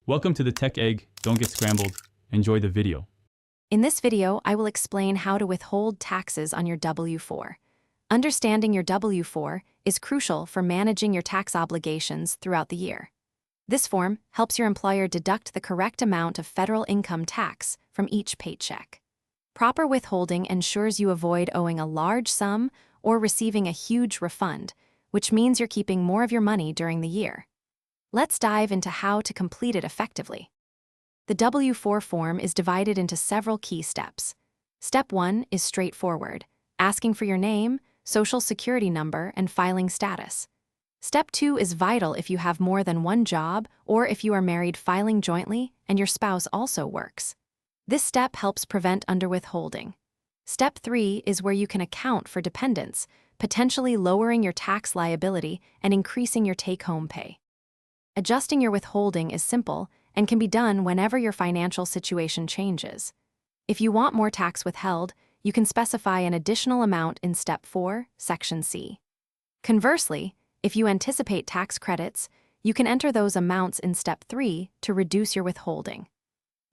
Welcome to the Tech Egg. Don't get scrambled. Enjoy the video. In this video, I will explain how to withhold taxes on your W-4. Understanding your W-4 is crucial for managing your tax obligations throughout the year. This form helps your employer deduct the correct amount of federal income tax from each paycheck. Proper withholding ensures you avoid owing a large sum or receiving a huge refund, which means you're keeping more of your money during the year. Let's dive into how to complete it effectively. The W-4 form is divided into several key steps. Step 1 is straightforward, asking for your name, social security number, and filing status. Step 2 is vital if you have more than one job or if you are married filing jointly and your spouse also works. This step helps prevent underwithholding. Step 3 is where you can account for dependents, potentially lowering your tax liability and increasing your take-home pay. Adjusting your withholding is simple and can be done whenever your financial situation changes. If you want more tax withheld, you can specify an additional amount in Step 4, Section C. Conversely, if you anticipate tax credits, you can enter those amounts in Step 3 to reduce your withholding.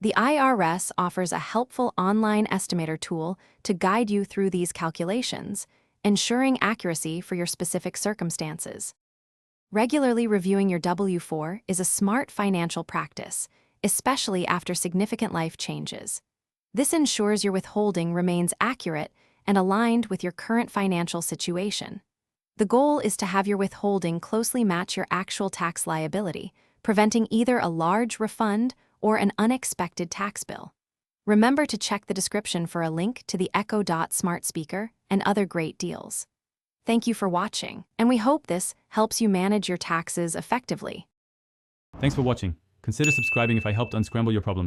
The IRS offers a helpful online estimator tool to guide you through these calculations, ensuring accuracy for your specific circumstances. Regularly reviewing your W-4 is a smart financial practice, especially after significant life changes. This ensures your withholding remains accurate and aligned with your current financial situation. The goal is to have your withholding closely match your actual tax liability, preventing either a large refund or an unexpected tax bill. Remember to check the description for a link to the Echo Dot smart speaker and other great deals. Thank you for watching, and we hope this helps you manage your taxes effectively. Thanks for watching. Consider subscribing if I helped unscramble your problems.